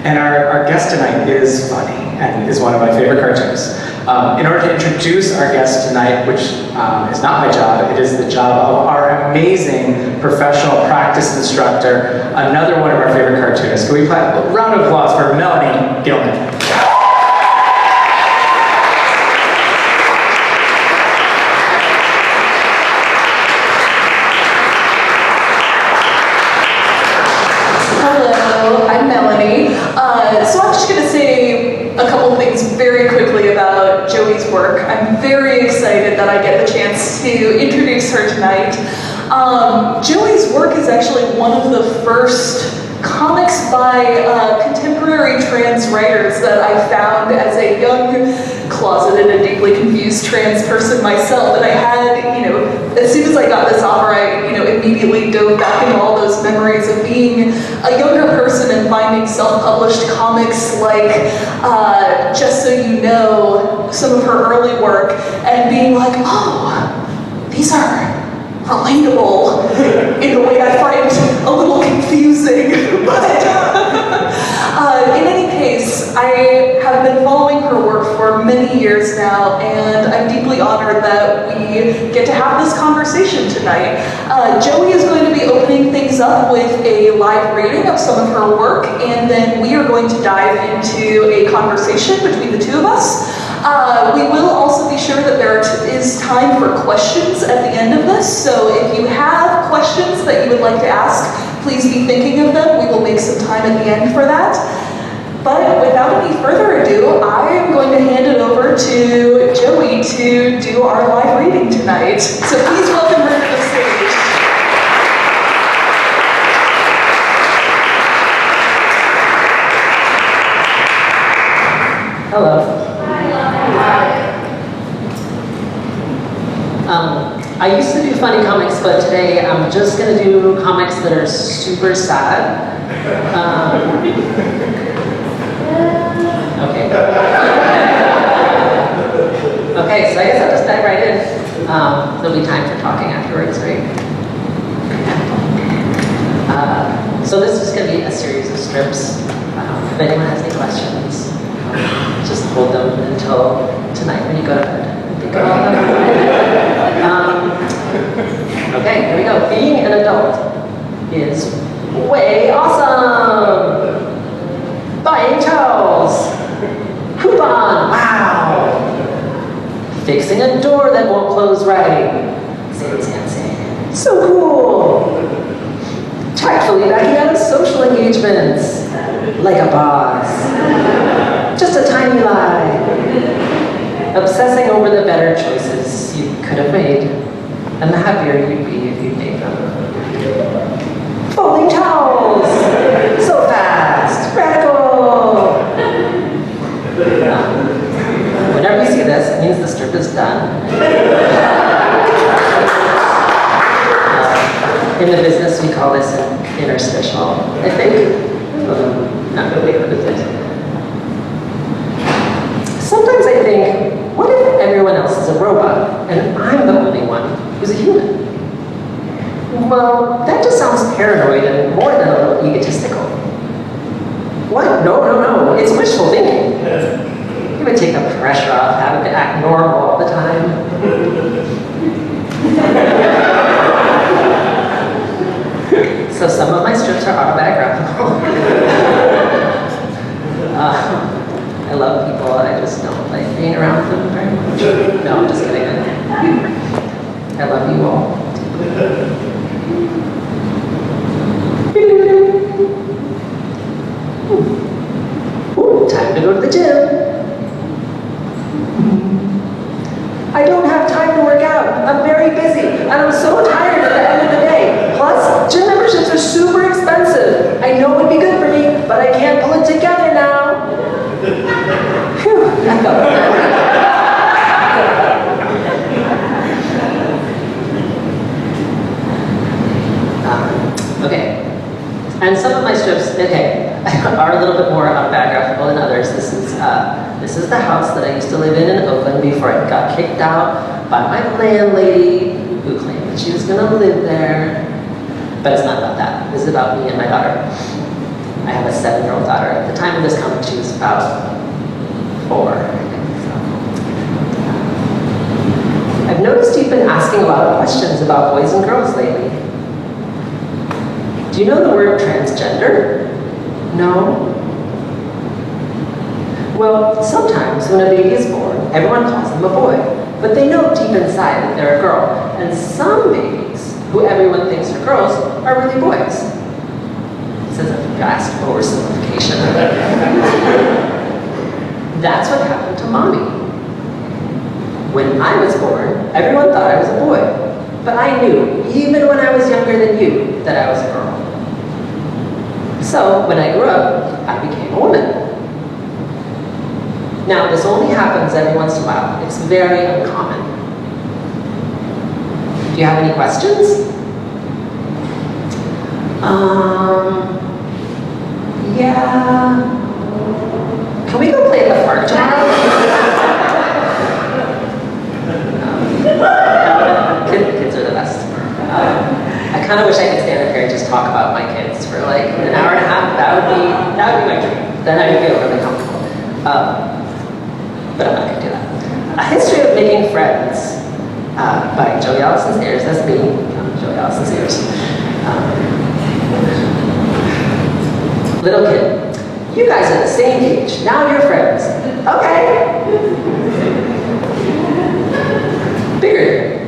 And our guest tonight is funny and is one of my favorite cartoonists. In order to introduce our guest tonight, which is not my job, it is the job of our amazing professional practice instructor, another one of our favorite cartoonists. Can we play a round of applause for Melanie Gilman? So I'm just going to say a couple things very quickly about Joey's work. I'm very excited that I get the chance to introduce her tonight. Joey's work is actually one of the first comics by contemporary trans writers that I found as a young, closeted and deeply confused trans person myself. And I had, as soon as I got this offer, I, immediately dove back into all those memories of being a younger person and finding self-published comics like Just So You Know, some of her early work, and being like, oh, these are relatable in a way I find a little confusing. But in any case, I have been following her work for many years now, and I'm deeply honored that we get to have this conversation tonight. Joey is going to be opening things up with a live reading of some of her work, and then we are going to dive into a conversation between the two of us. We will also be sure that there is time for questions at the end of this, so if you have questions that you would like to ask, please be thinking of them. We will make some time at the end for that. But without any further ado, I am going to hand it over to Joey to do our live reading tonight. So please welcome her to the stage. Hello. I used to do funny comics, but today I'm just going to do comics that are super sad. Okay, so I guess I'll just dive right in. There'll be time for talking afterwards, right? So this is going to be a series of strips. If anyone has any questions, just hold them until tonight when you go to bed. Think about them. Okay, here we go. Being an adult is way awesome! Buying towels! Coupon! Wow! Fixing a door that won't close right. So cool! Tactfully backing out of social engagements. Like a boss. Just a tiny lie. Obsessing over the better choices you could have made, and the happier you'd be if you made them. Folding towels! So fast! Radical! Whenever you see this, it means the strip is done. In the business, we call this an interstitial, I think. Not really, what is it? Sometimes I think, what if everyone else is a robot, and I'm the only one who's a human? Well, that just sounds paranoid and more than a little egotistical. What? No, it's wishful thinking. It would take the pressure off having to act normal all the time. So some of my strips are autobiographical. I love people, I just don't like being around them very much. No, I'm just kidding. I love you all. Ooh, time to go to the gym. I don't have time to work out. I'm very busy, and I'm so tired at the end of the day. Plus, gym memberships are super expensive. I know it would be good for me, but I can't pull it together now. Phew, I felt that. Okay. And some of my strips, are a little bit more autobiographical than others. This is the house that I used to live in Oakland before I got kicked out by my landlady, who claimed that she was going to live there. But it's not about that. This is about me and my daughter. I have a 7-year-old daughter. At the time of this comic, she was about 4. I've noticed you've been asking a lot of questions about boys and girls lately. Do you know the word transgender? No? Well, sometimes when a baby is born, everyone calls them a boy, but they know deep inside that they're a girl. And some babies, who everyone thinks are girls, are really boys. This is a vast oversimplification of it. That's what happened to Mommy. When I was born, everyone thought I was a boy. But I knew, even when I was younger than you, that I was a girl. So, when I grew up, I became a woman. Now, this only happens every once in a while. It's very uncommon. Do you have any questions? Yeah. Can we go play at the park tomorrow? Kids are the best. I kind of wish I could stand up here and just talk about my kids for like an hour and a half. That would be my dream. Then I would feel really comfortable. But I'm not going to do that. A History of Making Friends by Alison Sayers. That's me. I'm Alison Sayers. Little kid. You guys are the same age. Now you're friends. Okay. Bigger.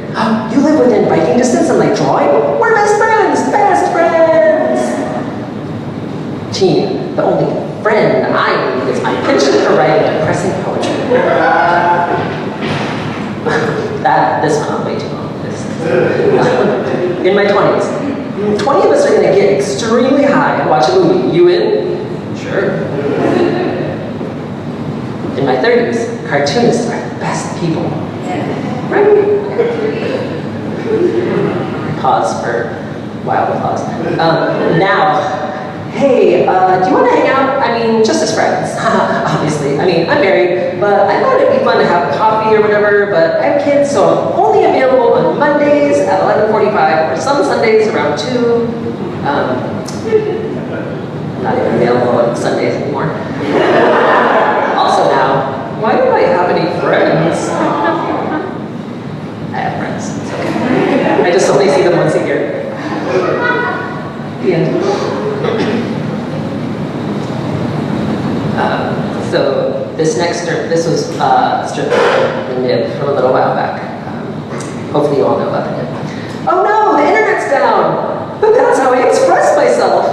You live within biking distance and like drawing? We're best friends! Best friends! Teen. The only friend I need is my penchant for writing depressing poetry. This went on way too long. In my 20s. 20 of us are going to get extremely high and watch a movie. You in? Sure. In my 30s, cartoonists are the best people. Right? Pause for wild applause. Now, hey, do you want to hang out? I mean, just as friends, obviously. I mean, I'm married, but I thought it'd be fun to have coffee or whatever, but I have kids, so I'm only available on Mondays at 11:45, or some Sundays around 2. I'm not even available on Sundays anymore. Also now, why do I have any friends? I have friends, it's okay. I just only see them once a year. The end. So this next strip, this was a strip from the nib from a little while back. Hopefully you all know about the nib. Oh no, the internet's down! But that's how I express myself.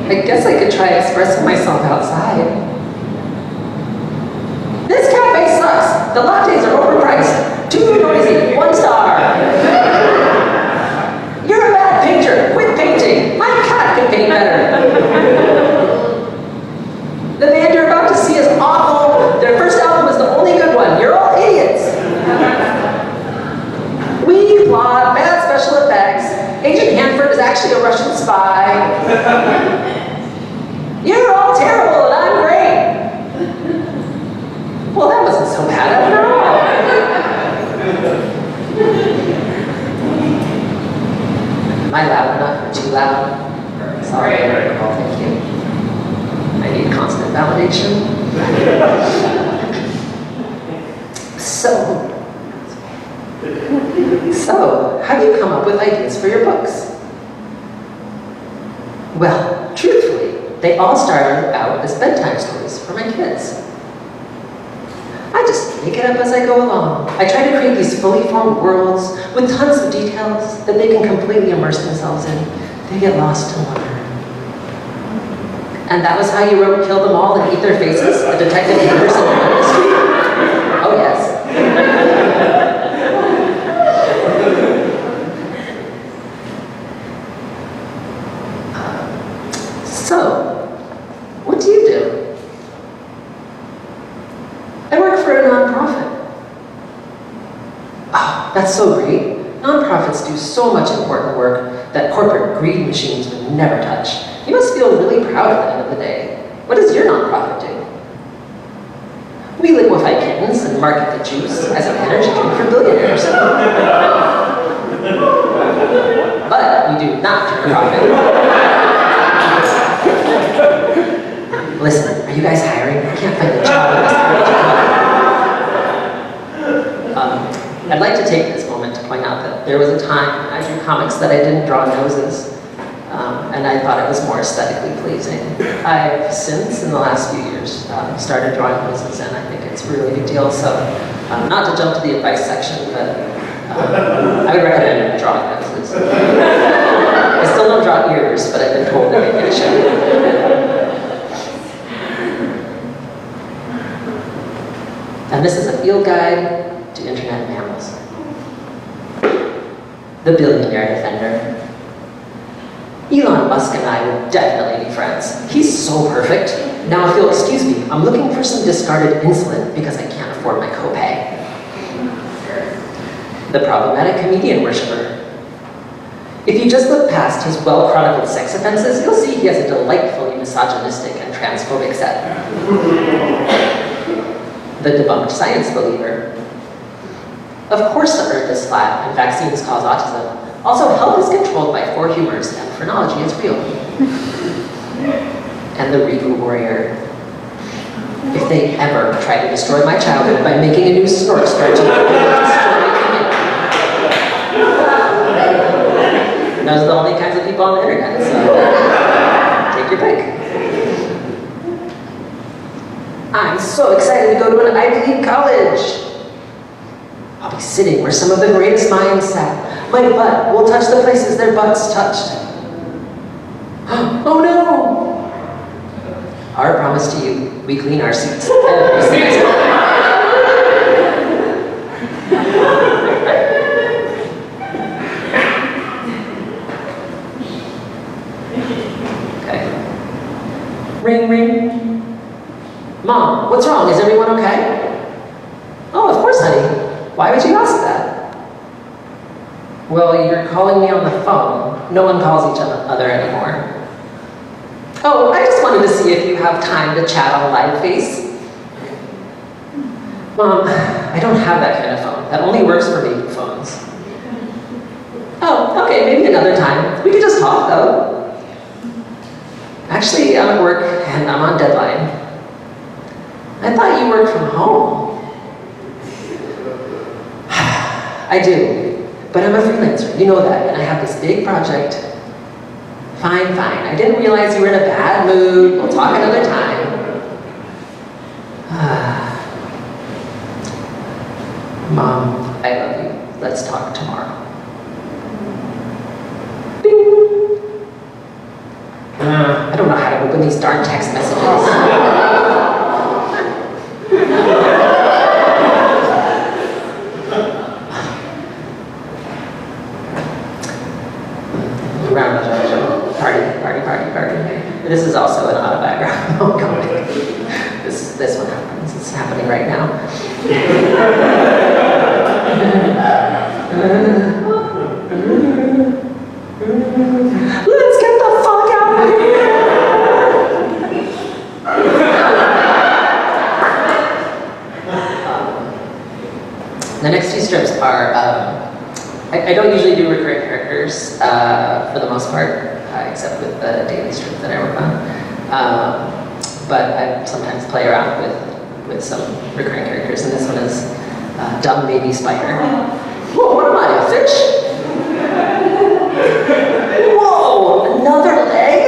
I guess I could try expressing myself outside. This cafe sucks. The lattes are overpriced. Too noisy. 1 star. You're a bad painter. Quit painting. My cat can paint better. The band you're about to see is awful. Their first album is the only good one. You're all idiots. We plot bad special effects. Agent Hanford is actually a Russian spy. You're all terrible and I'm great. Well, that wasn't so bad after all. Am I loud enough or too loud? Sorry, oh, thank you. I need constant validation. So, how do you come up with ideas for your books? Well, truthfully, they all started out as bedtime stories for my kids. I just make it up as I go along. I try to create these fully formed worlds with tons of details that they can completely immerse themselves in. They get lost in wonder. And that was how you wrote Kill Them All and Eat Their Faces, a detective universe in the industry? Oh yes. So, what do you do? I work for a nonprofit. Oh, that's so great. Nonprofits do so much important work that corporate greed machines would never touch. You must feel really proud at the end of the day. What does your nonprofit do? We liquefy kittens and market the juice as an energy drink for billionaires. But we do not turn a profit. I'd like to take this moment to point out that there was a time I drew comics that I didn't draw noses, and I thought it was more aesthetically pleasing. I've since, in the last few years, started drawing noses, and I think it's a really big deal. So, not to jump to the advice section, but I would recommend drawing noses. I still don't draw ears, but I've been told that maybe I should. And this is a field guide to internet mammals. The billionaire defender. Elon Musk and I would definitely be friends. He's so perfect. Now if you'll excuse me, I'm looking for some discarded insulin because I can't afford my copay. The problematic comedian worshiper. If you just look past his well-chronicled sex offenses, you'll see he has a delightfully misogynistic and transphobic set. The debunked science believer. Of course the earth is flat and vaccines cause autism. Also, health is controlled by 4 humors and phrenology is real. And the reboot warrior. If they ever try to destroy my childhood by making a new snort strategy, those are the only kinds of people on the internet, so take your pick. I'm so excited to go to an Ivy League college. I'll be sitting where some of the greatest minds sat. My butt will touch the places their butts touched. Oh no! Our promise to you, we clean our seats every semester. Okay. Ring, ring. Mom, what's wrong? Is everyone okay? Oh, of course, honey. Why would you ask that? Well, you're calling me on the phone. No one calls each other anymore. Oh, I just wanted to see if you have time to chat on live face. Mom, I don't have that kind of phone. That only works for baby phones. Oh, okay, maybe another time. We could just talk, though. Actually, I'm at work and I'm on deadline. I thought you worked from home. I do, but I'm a freelancer, you know that, and I have this big project. Fine, fine, I didn't realize you were in a bad mood. We'll talk another time. Mom, I love you. Let's talk tomorrow. Bing. I don't know how to open these darn text messages. Party. This is also an autobiographical comic. This one happens. It's happening right now. Let's get the fuck out of here! The next 2 strips are, I don't usually do recurring characters for the most part, except with the daily strip that I work on. But I sometimes play around with some recurring characters, and this one is Dumb Baby Spider. Whoa, what am I, a fish? Whoa, another leg?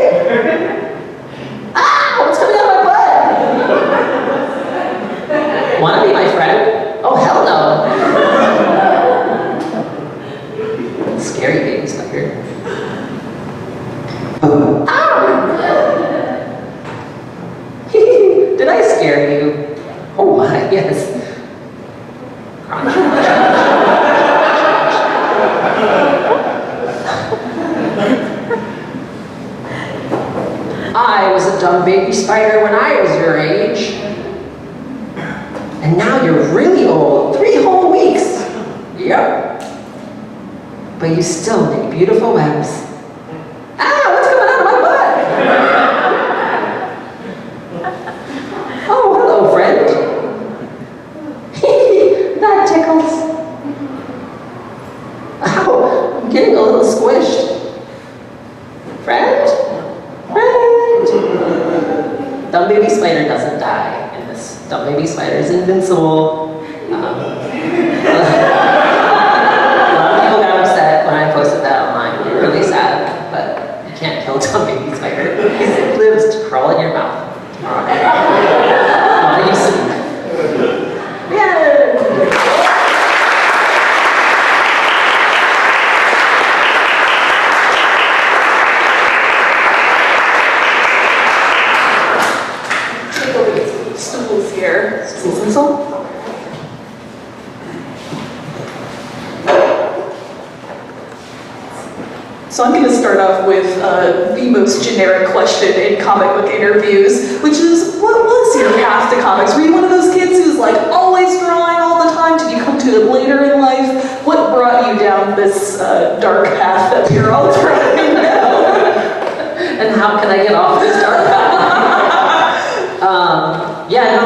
Ah, what's coming out of my butt? Wanna be my friend? Oh, hell no. Scary baby spider. Did I scare you? Oh my, yes. I was a dumb baby spider when I was your age. And now you're really old. 3 whole weeks. Yep. But you still make beautiful webs. Ah, what's coming out of my butt? Oh, hello, friend. That tickles. Ow, I'm getting a little squished. Friend? Dumb baby spider doesn't die in this. Dumb baby spider is invincible. song? So I'm going to start off with the most generic question in comic book interviews, which is, what was your path to comics? Were you one of those kids who's like always drawing all the time? Did you come to it later in life? What brought you down this dark path that we're all trying now? And how can I get off this dark path? Yeah, no,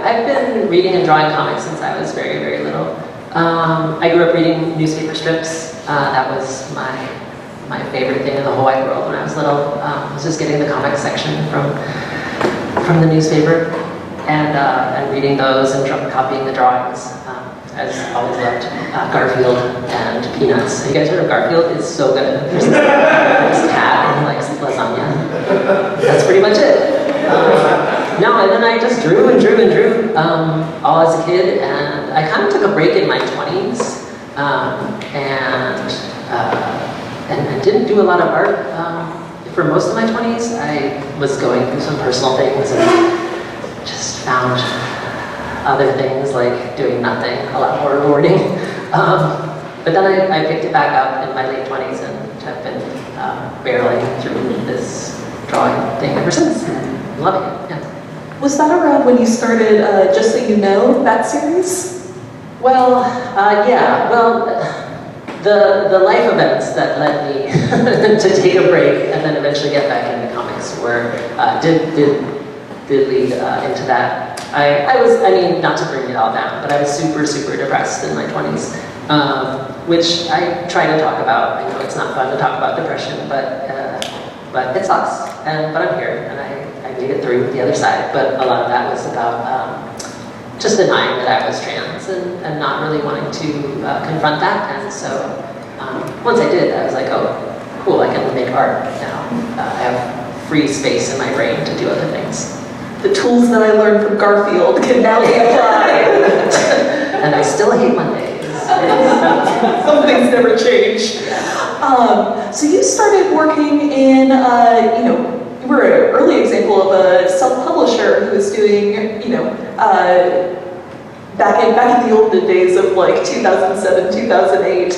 I've been reading and drawing comics since I was very, very little. I grew up reading newspaper strips. That was my favorite thing in the whole wide world when I was little. Was just getting the comic section from the newspaper and reading those and copying the drawings. I've always loved Garfield and Peanuts. Have you guys heard of Garfield? It's so good. There's this cat and he likes lasagna. That's pretty much it. No, and then I just drew and drew and drew all as a kid, and I kind of took a break in my 20s and didn't do a lot of art for most of my 20s. I was going through some personal things and just found other things like doing nothing a lot more rewarding. But then I picked it back up in my late 20s and have been barreling through this drawing thing ever since. I'm loving it, yeah. Was that around when you started Just So You Know, that series? Well, yeah. Well, the life events that led me to take a break and then eventually get back into comics did lead into that. I mean, not to bring it all down, but I was super, super depressed in my 20s, which I try to talk about. I know it's not fun to talk about depression, but it sucks. But I'm here, and I made it through the other side. But a lot of that was about just denying that I was trans and not really wanting to confront that. And so once I did, I was like, oh, cool, I can make art now. I have free space in my brain to do other things. The tools that I learned from Garfield can now be applied. And I still hate Mondays. Some things never change. So you started working in, you were an early example of a self-publisher who was doing, back in the olden days of like 2007, 2008,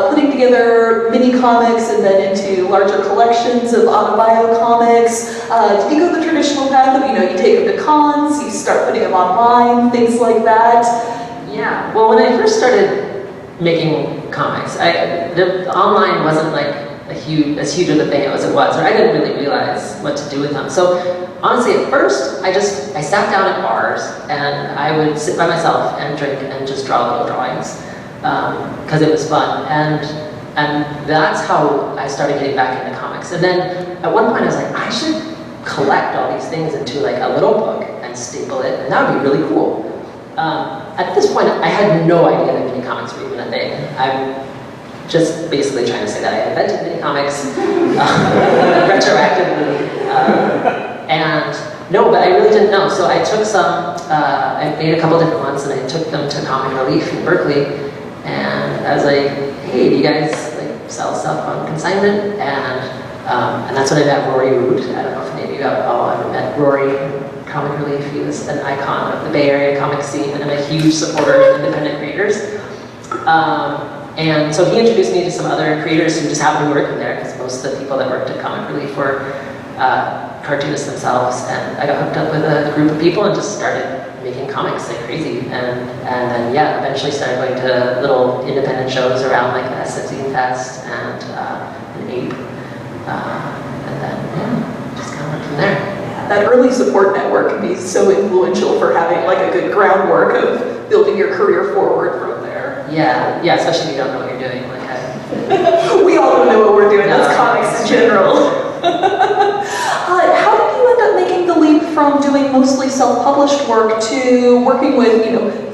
putting together mini comics and then into larger collections of autobio comics. Did you go the traditional path of, you take them to cons, you start putting them online, things like that? Yeah, well, when I first started making comics, the online wasn't like as huge of a thing as it was, or I didn't really realize what to do with them. So honestly, at first, I sat down at bars and I would sit by myself and drink and just draw little drawings because it was fun. And that's how I started getting back into comics. And then at one point, I was like, I should collect all these things into like a little book and staple it, and that would be really cool. At this point, I had no idea that mini comics were even a thing. I'm just basically trying to say that I invented mini comics retroactively. And no, but I really didn't know. So I took some, I made a couple different ones, and I took them to Comic Relief in Berkeley. And I was like, hey, do you guys like sell stuff on consignment? And that's when I met Rory Root. I don't know if maybe you all ever met Rory from Comic Relief. He was an icon of the Bay Area comic scene and a huge supporter of independent creators. And so he introduced me to some other creators who just happened to be working there, because most of the people that worked at Comic Relief were cartoonists themselves. And I got hooked up with a group of people and just started making comics like crazy. And then, yeah, eventually started going to little independent shows around like the SFZ Fest and an Ape. And then, yeah, just kind of went from there. That early support network can be so influential for having like a good groundwork of building your career forward from there. Yeah, especially if you don't know what you're doing. Like we all don't know what we're doing. That's comics in general. How did you end up making the leap from doing mostly self-published work to working with,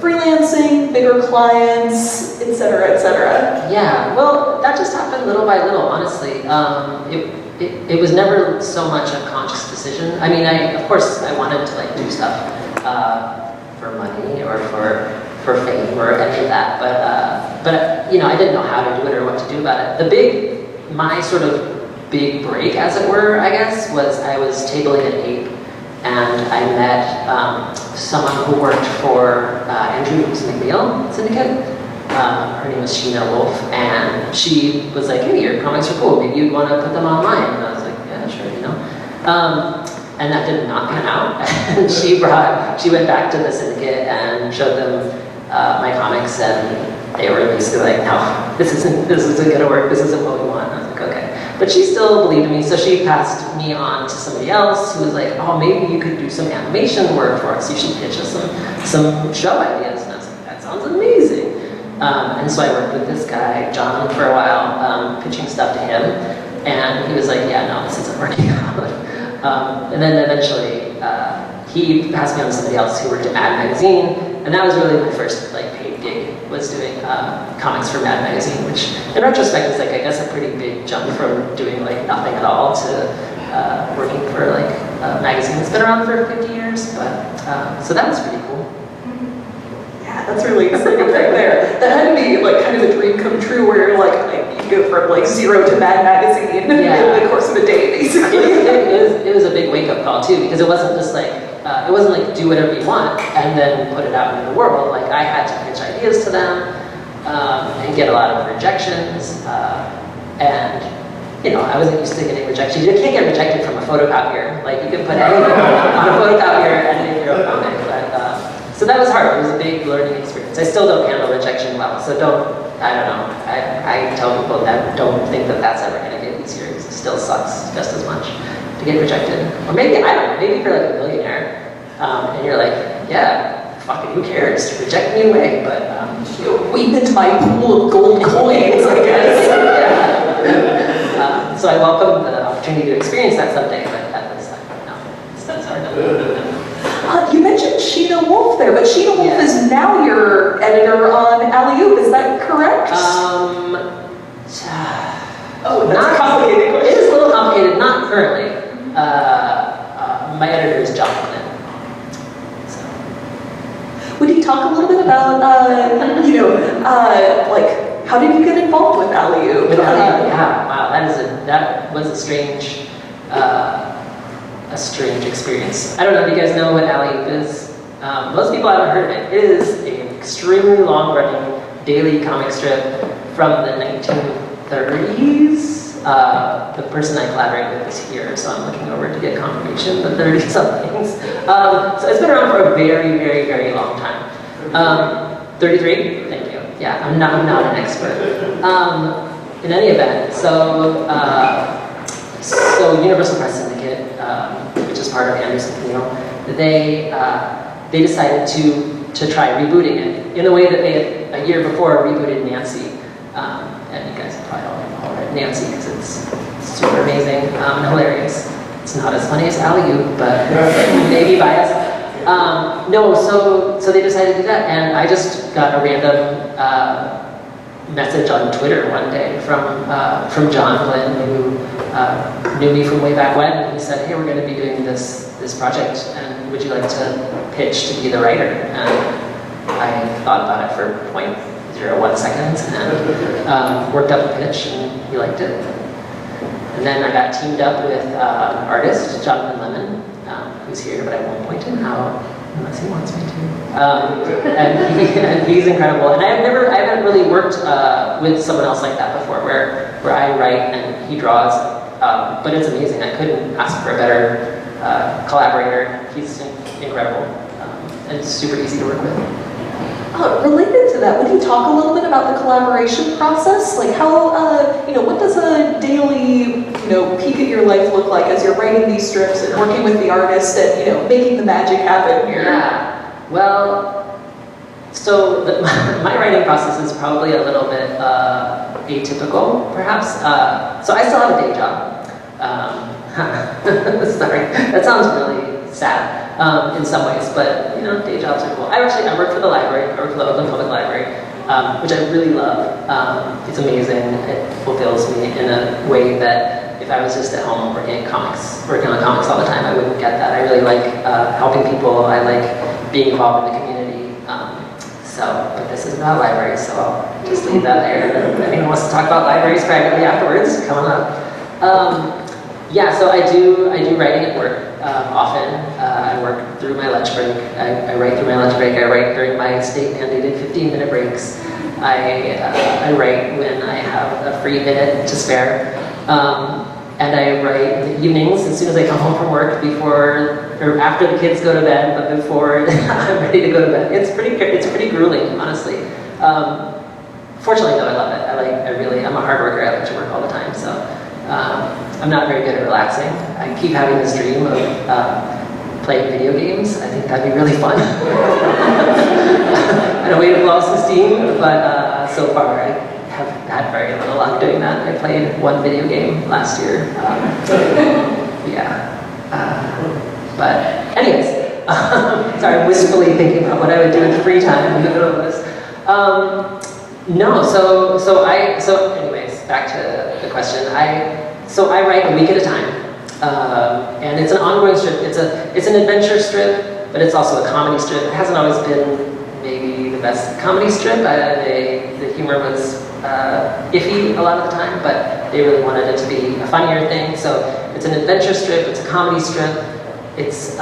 freelancing, bigger clients, et cetera, et cetera? Yeah, well, that just happened little by little, honestly. It was never so much a conscious decision. I mean, of course, I wanted to like do stuff for money or for fame or any of that, but I didn't know how to do it or what to do about it. My sort of big break, as it were, I guess, was I was tabling at Ape, and I met someone who worked for Andrew McNeil Syndicate. Her name was Sheena Wolf, and she was like, hey, your comics are cool, maybe you'd want to put them online. And I was like, yeah, sure, you know. And that did not pan out. And she went back to the Syndicate and showed them my comics, and they were basically like, no, this isn't gonna work, this isn't what we want. And I was like, okay. But she still believed in me, so she passed me on to somebody else who was like, oh, maybe you could do some animation work for us, you should pitch us some show ideas. And I was like, that sounds amazing. And so I worked with this guy, John, for a while, pitching stuff to him, and he was like, yeah, no, this isn't working out. And then eventually, he passed me on to somebody else who worked at Mad Magazine, and that was really my first like paid gig, was doing comics for Mad Magazine, which in retrospect is like, I guess, a pretty big jump from doing like nothing at all to working for like a magazine that's been around for 50 years, but so that was pretty cool. Yeah, that's really exciting right there. That had to be like kind of a dream come true, where you're like you go from like zero to Mad Magazine in the course of a day, basically. It was a big wake-up call too, because it wasn't just like it wasn't like do whatever you want and then put it out into the world. Like I had to pitch ideas to them and get a lot of rejections, and you know, I wasn't used to getting rejections. You can't get rejected from a photocopier. Like you can put anything on a photocopier and edit your own comic, but. So that was hard. It was a big learning experience. I still don't handle rejection well, so I don't know. I tell people that don't think that that's ever going to get easier, because it still sucks just as much to get rejected. Or maybe, I don't know, maybe you're like a millionaire, and you're like, yeah, fucking who cares? Reject me away, but... weep into my pool of gold coins, I guess. Yeah. So I welcome the opportunity to experience that someday, but at this time, no. That's hard to You mentioned Sheena Wolf there, but Sheena Wolf is now your editor on Alley-Oop, is that correct? That's a complicated question. It is a little complicated, not currently. My editor is John Flynn. So. Would you talk a little bit about, like, how did you get involved with Alley-Oop? Yeah, wow, that was a strange experience. I don't know if you guys know what Alley-Oop is. Most people haven't heard of it. It is an extremely long-running daily comic strip from the 1930s. The person I collaborate with is here, so I'm looking over to get confirmation, the 30-somethings. So it's been around for a very, very, very long time. 33? Thank you. Yeah, I'm not an expert. In any event, so Universal Press Syndicate, which is part of Anderson McNeil, they decided to try rebooting it in the way that they had a year before rebooted Nancy. And you guys probably all read Nancy because it's super amazing and hilarious. It's not as funny as Alley-Oop, but maybe biased. So they decided to do that, and I just got a random message on Twitter one day from John Flynn, who knew me from way back when, and he said, hey, we're going to be doing this project, and would you like to pitch to be the writer? And I thought about it for 0.01 seconds and worked up a pitch, and he liked it. And then I got teamed up with an artist, Jonathan Lemon, who's here, but I won't point him out unless he wants me to. And he's incredible. And I haven't really worked with someone else like that before, where I write and he draws. But it's amazing. I couldn't ask for a better collaborator. He's incredible, and it's super easy to work with. Related to that, would you talk a little bit about the collaboration process? Like how, what does a daily, peek at your life look like as you're writing these strips and working with the artist and, making the magic happen here? Yeah, well, so my writing process is probably a little bit atypical, perhaps. So I still have a day job. Sorry, that sounds really sad. In some ways, but day jobs are cool. I work for the library. I work for the Oakland Public Library, which I really love. It's amazing. It fulfills me in a way that if I was just at home working on comics all the time, I wouldn't get that. I really like helping people. I like being involved in the community. But this is not a library, so I'll just leave that there. If anyone wants to talk about libraries privately afterwards, come on up. So I do writing at work often. I work through my lunch break. I write through my lunch break. I write during my state-mandated 15-minute breaks. I write when I have a free minute to spare. And I write in the evenings as soon as I come home from work, before or after the kids go to bed, but before I'm ready to go to bed. It's pretty grueling, honestly. Fortunately, though, I love it. I'm a hard worker. I like to work all the time, so I'm not very good at relaxing. I keep having this dream of playing video games. I think that'd be really fun. And a way to blow off some steam, but so far I have had very little luck doing that. I played one video game last year. But anyways, sorry, wistfully thinking about what I would do in free time in the middle of this. So anyways, back to the question. I write a week at a time, and it's an ongoing strip. It's an adventure strip, but it's also a comedy strip. It hasn't always been maybe the best comedy strip. The humor was iffy a lot of the time, but they really wanted it to be a funnier thing. So it's an adventure strip. It's a comedy strip. It's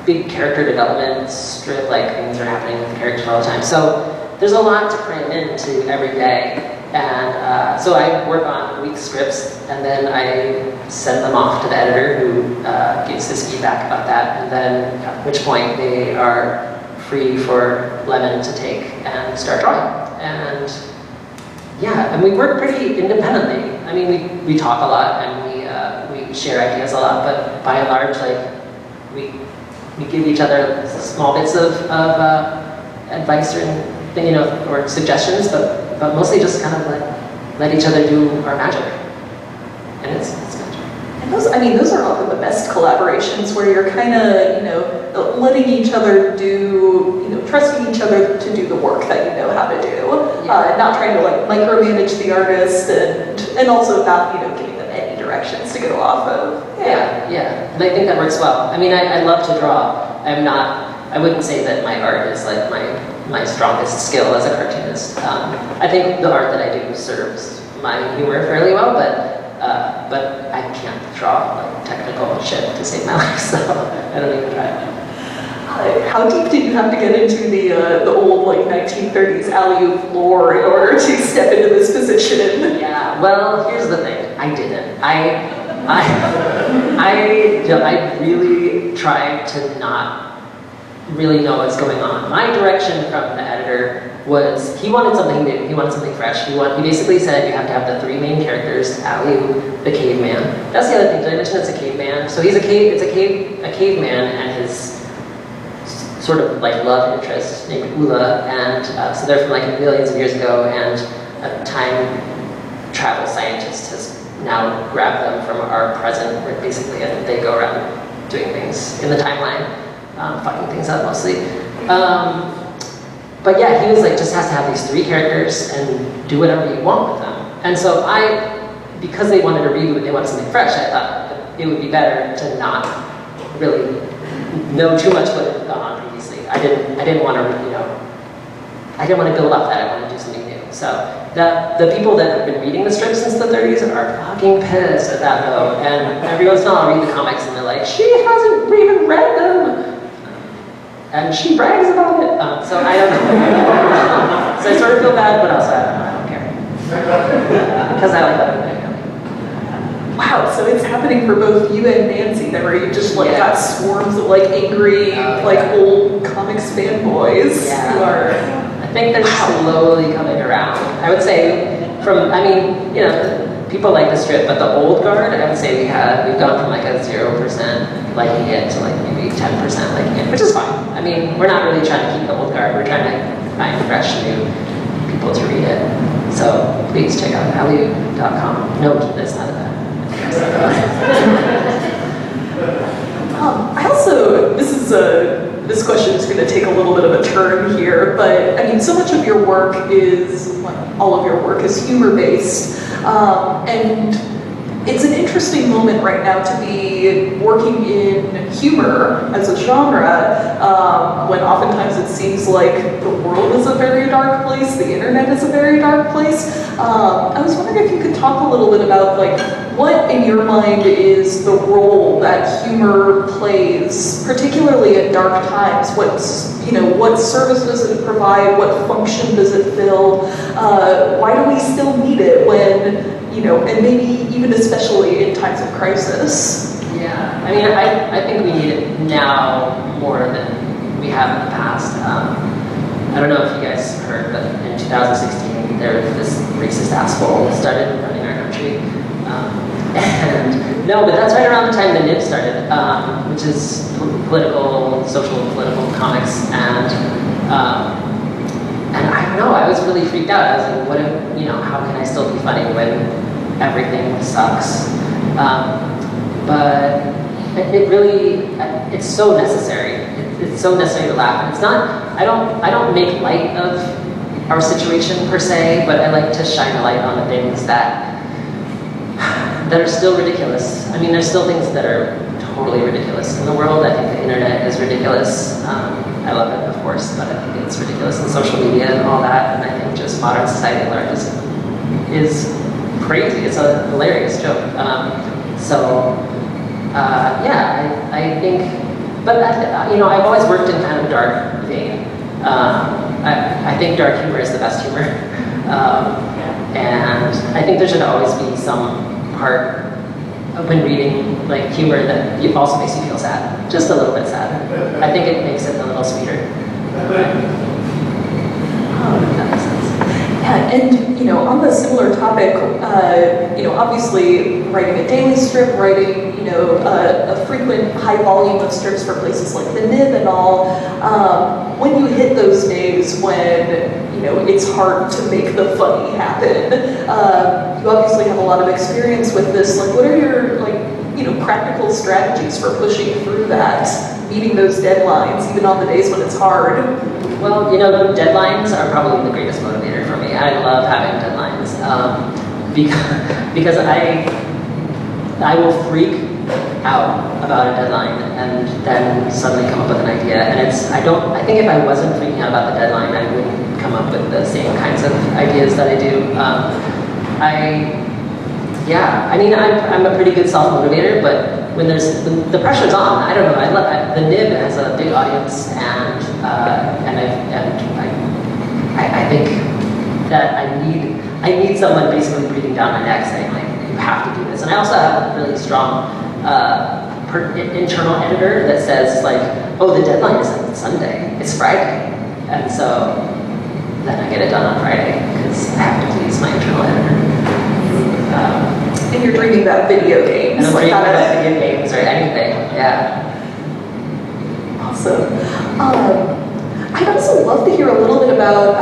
big character development strip. Like, things are happening with the characters all the time. So there's a lot to cram into every day. And so I work on a week's scripts, and then I send them off to the editor, who gives his feedback about that, and then at which point they are free for Lemon to take and start drawing. And yeah, and we work pretty independently. I mean, we talk a lot, and we share ideas a lot, but by and large, like, we give each other small bits of advice or suggestions, but mostly just kind of let each other do our magic, and it's magic. And those are often the best collaborations, where you're kind of, letting each other do, trusting each other to do the work that you know how to do, and not trying to micromanage the artist, and also not, giving them any directions to go off of. Yeah. And I think that works well. I mean, I love to draw. I wouldn't say that my art is like my strongest skill as a cartoonist. I think the art that I do serves my humor fairly well, but I can't draw technical shit to save my life, so I don't even try. How deep did you have to get into the old 1930s alley-oop lore in order to step into this position? Yeah, well, here's the thing. I didn't. I really tried to not really know what's going on. My direction from the editor was, he wanted something new, he wanted something fresh. He basically said you have to have the three main characters, Allie, the caveman. That's the other thing, did I mention it's a caveman? So it's a caveman and his sort of love interest named Ula, and so they're from millions of years ago, and a time travel scientist has now grabbed them from our present, where basically they go around doing things in the timeline. Fucking things up mostly. But yeah, he was just has to have these three characters and do whatever you want with them. And so because they wanted a reboot, they wanted something fresh, I thought it would be better to not really know too much what had gone on previously. I didn't want to, I didn't want to build up that, I wanted to do something new. So the people that have been reading the strips since the 30s are fucking pissed at that though. And every once in a while I'll read the comics and they're like, she hasn't even read them! And she brags about it. So I don't know. So I sort of feel bad, but also I don't care. Because I like that. Wow, so it's happening for both you and Nancy, then, where you just got swarms of angry, old comics fanboys who are. I think they're slowly coming around. I would say people like the strip, but the old guard, I would say we've gone from a 0% liking it to maybe 10% liking it, which is fine. I mean, we're not really trying to keep the old guard, we're trying to find fresh new people to read it. So please check out alley.com. No, that's not that. I also, this question is going to take a little bit of a turn here, but so much of your work all of your work is humor-based, and it's an interesting moment right now to be working in humor as a genre, when oftentimes it seems like the world is a very dark place, the internet is a very dark place. I was wondering if you could talk a little bit about what in your mind is the role that humor plays, particularly at dark times? What service does it provide? What function does it fill? Why do we still need it when, and maybe even especially in times of crisis? Yeah, I mean, I think we need it now more than we have in the past. I don't know if you guys heard, but in 2016, there was this racist asshole that started running our country. But that's right around the time the NIB started, which is social and political comics, and I don't know, I was really freaked out. I was like, what if, how can I still be funny when everything sucks? But it's so necessary. It's so necessary to laugh. And it's not, I don't make light of our situation per se, but I like to shine a light on the things that are still ridiculous. I mean, there's still things that are totally ridiculous in the world. I think the internet is ridiculous. I love it, of course, but I think it's ridiculous, and social media and all that. And I think just modern society at large is crazy. It's a hilarious joke. I think, but I've always worked in kind of dark vein. I think dark humor is the best humor, and I think there should always be some part when reading like humor that also makes you feel sad, just a little bit sad. I think it makes it a little sweeter. That makes sense. Yeah, and on the similar topic, obviously writing a daily strip, writing a frequent high volume of strips for places like the NIB and all. When you hit those days when it's hard to make the funny happen, you obviously have a lot of experience with this. Like, what are your practical strategies for pushing through that, meeting those deadlines, even on the days when it's hard? Well, deadlines are probably the greatest motivator for me. I love having deadlines because I will freak out about a deadline and then suddenly come up with an idea. And I think if I wasn't freaking out about the deadline, I wouldn't come up with the same kinds of ideas that I do. I'm a pretty good self-motivator, but when the pressure's on, I don't know. The NIB has a big audience, and I think that I need someone basically breathing down my neck saying like, you have to do this. And I also have a really strong internal editor that says like, oh, the deadline isn't Sunday, it's Friday, and so then I get it done on Friday because I have to please my internal editor. And you're dreaming about video games. And I'm dreaming about video games or anything, yeah. Awesome. I'd also love to hear a little bit about,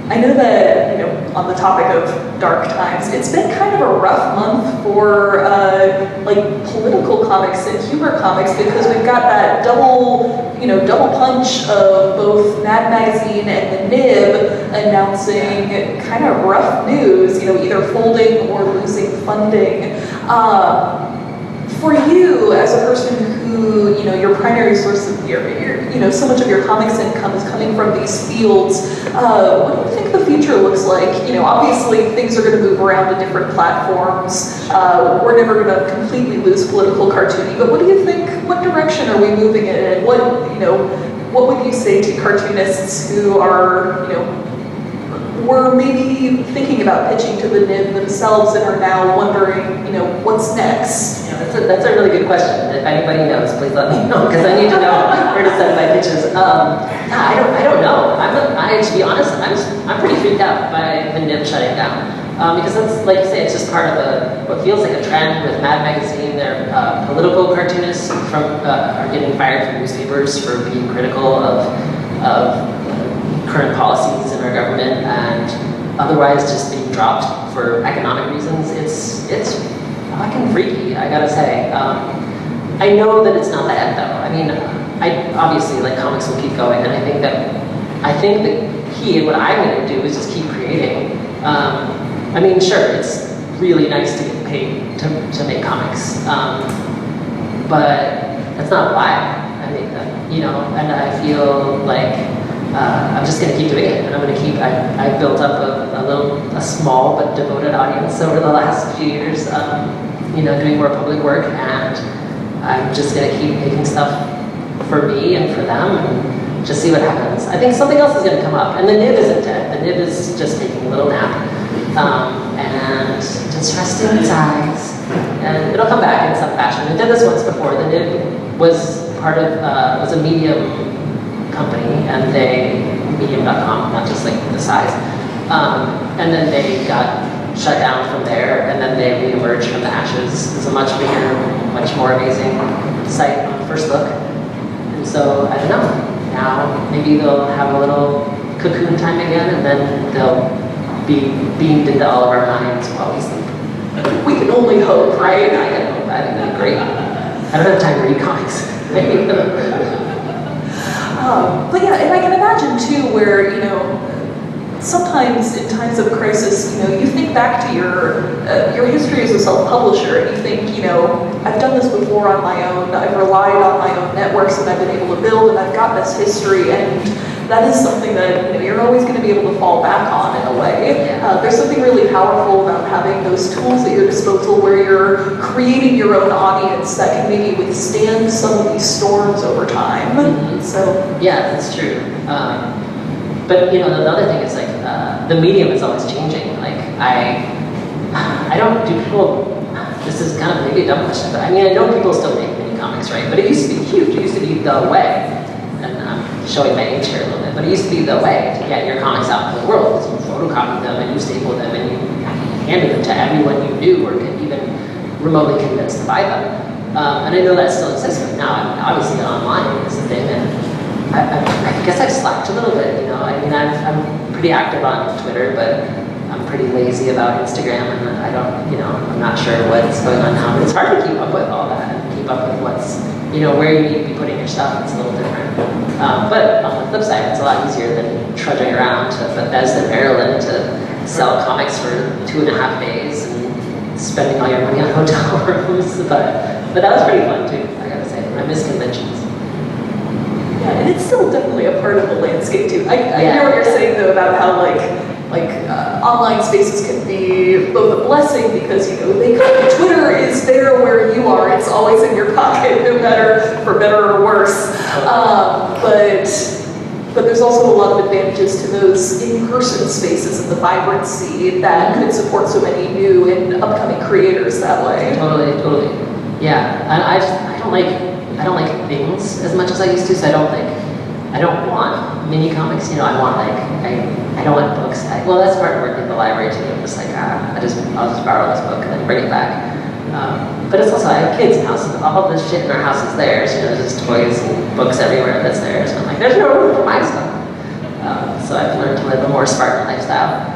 I know that, on the topic of dark times, it's been kind of a rough month for political comics and humor comics because we've got that double punch of both Mad Magazine and the NIB announcing kind of rough news, either folding or losing funding. For you, as a person who, your primary source of so much of your comics income is coming from these fields, what do you think the future looks like? Obviously things are going to move around to different platforms. We're never going to completely lose political cartooning, but what do you think, what direction are we moving in? And what would you say to cartoonists who are, were maybe thinking about pitching to the NIB themselves and are now wondering, what's next? Yeah, that's a really good question. If anybody knows, please let me know because I need to know where to send my pitches. I don't know. To be honest, I'm pretty freaked out by the NIB shutting down because that's, like you say, it's just part of what feels like a trend with Mad Magazine. Their political cartoonists are getting fired from newspapers for being critical of current policies in our government and otherwise just being dropped for economic reasons. It's fucking freaky, I gotta say. I know that it's not the end though. I mean, I obviously comics will keep going, and I think the key and what I'm gonna do is just keep creating. I mean, sure, it's really nice to get paid to make comics, but that's not why I make them, and I feel like I'm just going to keep doing it, and I'm going to keep. I built up a small but devoted audience over the last few years, doing more public work, and I'm just going to keep making stuff for me and for them and just see what happens. I think something else is going to come up, and the nib isn't dead. The nib is just taking a little nap and just resting its eyes, and it'll come back in some fashion. I did this once before. The nib was was a Medium company, and Medium.com, not just like the size. And then they got shut down from there, and then they re-emerged from the ashes as a much bigger, much more amazing site on first look. And so, I don't know, now maybe they'll have a little cocoon time again, and then they'll be beamed into all of our minds while we sleep. We can only hope, right? I can hope. I think that'd be great. I don't have time to read comics. But yeah, and I can imagine too where, sometimes in times of crisis, you think back to your history as a self-publisher, and you think, I've done this before on my own, I've relied on my own networks that I've been able to build, and I've got this history, and that is something that you're always going to be able to fall back on in a way. There's something really powerful about having those tools at your disposal where you're creating your own audience that can maybe withstand some of these storms over time. Mm-hmm. So yeah, that's true. But the other thing is the medium is always changing. I don't do people. This is kind of maybe a dumb question, but I know people still make mini comics, right? But it used to be huge. It used to be the way. And I'm showing my age here a little bit, but it used to be the way to get your comics out to the world. You photocopied them and you stapled them and you handed them to everyone you knew or could even remotely convince to buy them. And I know that still exists right now. Obviously online is the thing, and I guess I've slacked a little bit. I'm pretty active on Twitter, but I'm pretty lazy about Instagram, and I don't, I'm not sure what's going on now. But it's hard to keep up with all that and keep up with what's, where you need to be putting your stuff. It's a little different. But on the flip side, it's a lot easier than trudging around to Bethesda, Maryland to sell comics for 2.5 days and spending all your money on hotel rooms. But that was pretty fun too, I gotta say. I miss conventions. yeah, and it's still definitely a part of the landscape too. I hear what you're saying though about how online spaces can be both a blessing because Twitter is there where you are. It's always in your pocket, no matter for better or worse. But there's also a lot of advantages to those in-person spaces and the vibrancy that could support so many new and upcoming creators that way. Totally. Yeah, I don't like things as much as I used to. So I don't want mini comics. I don't want books. That's part of working at the library too. I'm just I'll just borrow this book and then bring it back. But it's also, I have kids now, so all this shit in our house is theirs. There's toys and books everywhere that's theirs. And I'm there's no room for my stuff. So I've learned to live a more Spartan lifestyle.